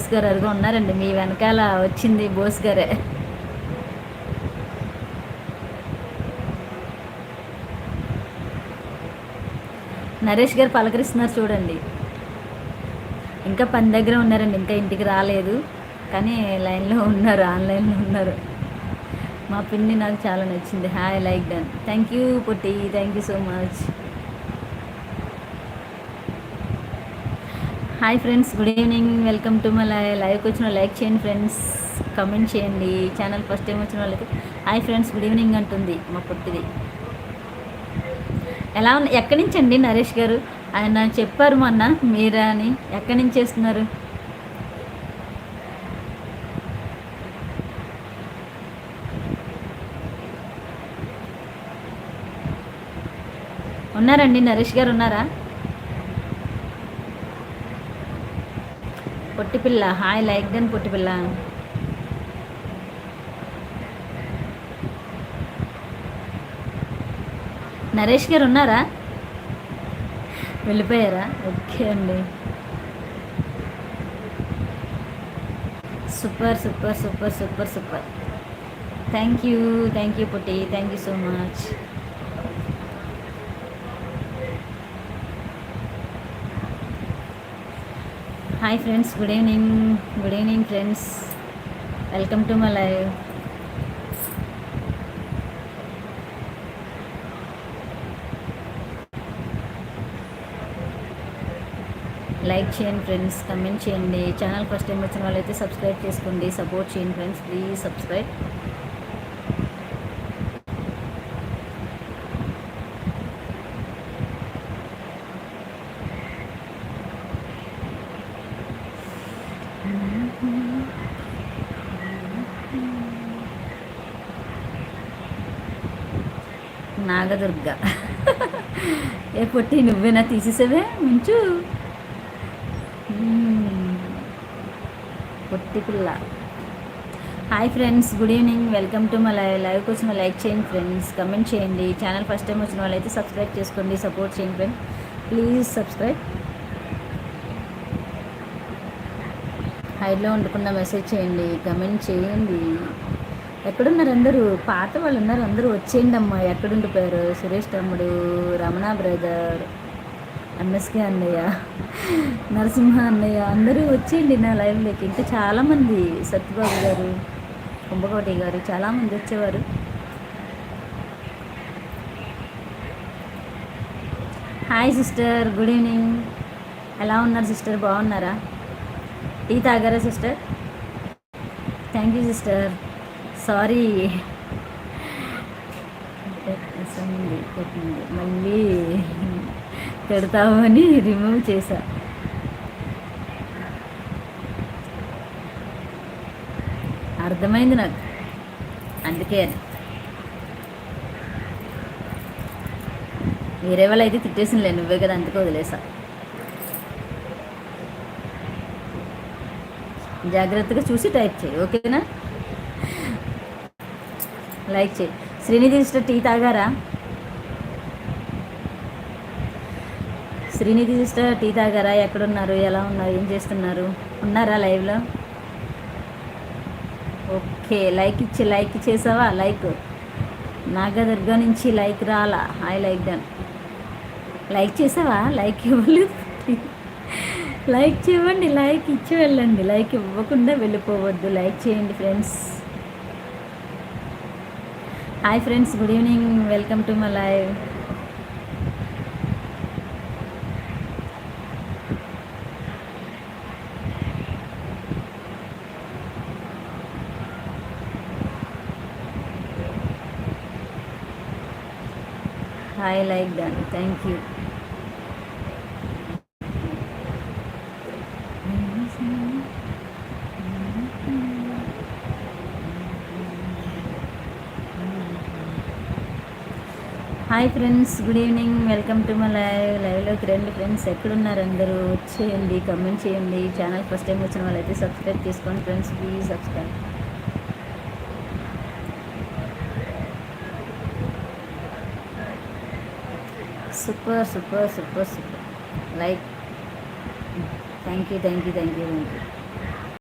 బోస్ గారు అదిగో ఉన్నారండి మీ వెనకాల వచ్చింది బోస్ గారే. నరేష్ గారు పలకరిస్తున్నారు చూడండి. ఇంకా పని దగ్గర ఉన్నారండి, ఇంకా ఇంటికి రాలేదు కానీ లైన్లో ఉన్నారు, ఆన్లైన్లో ఉన్నారు. మా పిన్ని నాకు చాలా నచ్చింది. Hi like done. Thank you Putti, thank you so much. Hi friends, good evening. Welcome to my లైవ్కి వచ్చిన లైక్ చేయండి ఫ్రెండ్స్, కమెంట్ చేయండి. ఛానల్ ఫస్ట్ టైం వచ్చిన వాళ్ళకి హాయ్ ఫ్రెండ్స్, గుడ్ ఈవినింగ్ అంటుంది మా పుట్టిది. ఎలా ఉంది? ఎక్కడి నుంచి అండి నరేష్ గారు? ఆయన చెప్పారు మొన్న మీరా అని. ఎక్కడి నుంచి చేస్తున్నారు? ఉన్నారండి నరేష్ గారు ఉన్నారా? పొట్టిపిల్ల హాయ్ లైక్ డన్ పొట్టిపిల్ల. నరేష్ గారు ఉన్నారా? వెళ్ళిపోయారా? ఓకే అండి. Super super super super super. Thank you Putti, thank you so much. Hi friends, good evening friends, welcome to my live. Like చేయండి ఫ్రెండ్స్, కమెంట్ చేయండి. ఛానల్ ఫస్ట్ టైం వచ్చిన వాళ్ళైతే సబ్స్క్రైబ్ చేసుకోండి, సపోర్ట్ చేయండి ఫ్రెండ్స్, ప్లీజ్ సబ్స్క్రైబ్. నాగదుర్గ ఏ పొట్టి నువ్వేనా తీసేసావే ముంచు పొట్టి పిల్ల. Hi friends, good evening. Welcome to my live కోసం లైక్ చేయండి ఫ్రెండ్స్, కమెంట్ చేయండి. ఛానల్ ఫస్ట్ టైం వచ్చిన వాళ్ళైతే సబ్స్క్రైబ్ చేసుకోండి, సపోర్ట్ చేయండి ఫ్రెండ్స్, ప్లీజ్ సబ్స్క్రైబ్. హైడ్లో ఉండకుండా మెసేజ్ చేయండి, కమెంట్ చేయండి. ఎక్కడున్నారు అందరూ? పాత వాళ్ళు ఉన్నారు, అందరూ వచ్చేయండి అమ్మా. ఎక్కడుండిపోయారు? సురేష్ తమ్ముడు, రమణ బ్రదర్, ఎంఎస్కే అన్నయ్య, నరసింహ అన్నయ్య, అందరూ వచ్చేయండి నా లైవ్లోకి. ఇంకా చాలామంది, సత్యబాబు గారు, కుంభకోటి గారు, చాలామంది వచ్చేవారు. Hi sister, good evening. ఎలా ఉన్నారు సిస్టర్? బాగున్నారా? టీ తాగారా sister? Thank you sister. Sorry మళ్ళీ పెడతావు అని రిమూవ్ చేశా. అర్థమైంది నాకు, అందుకే. వేరే వాళ్ళు అయితే తిట్టేసినలే, నువ్వే కదా అందుకే వదిలేసా. జాగ్రత్తగా చూసి టైప్ చేయి, ఓకేనా? లైక్ చేయి. శ్రీనిధి సిస్టర్ టీ తాగారా? శ్రీనిధి సిస్టర్ టీ తాగారా? ఎక్కడున్నారు? ఎలా ఉన్నారు? ఏం చేస్తున్నారు? ఉన్నారా లైవ్లో? ఓకే, లైక్ చేసావా? లైక్ నాగదుర్గ నుంచి లైక్ రాలా? Hi like done. లైక్ చేసావా? లైక్ ఇవ్వలేదు. లైక్ చేయండి, లైక్ ఇచ్చి వెళ్ళండి, లైక్ ఇవ్వకుండా వెళ్ళిపోవద్దు. లైక్ చేయండి friends. Hi friends, good evening. Welcome to my live. Hi like done, thank you. Hi friends, good evening. Welcome to my లైవ్లోకి రండి ఫ్రెండ్స్. ఎక్కడున్నారు అందరూ? వచ్చేయండి, కమెంట్ చేయండి. ఛానల్ ఫస్ట్ టైం వచ్చిన వాళ్ళైతే సబ్స్క్రైబ్ చేసుకోండి friends, please subscribe. Super super super super. Like, thank you.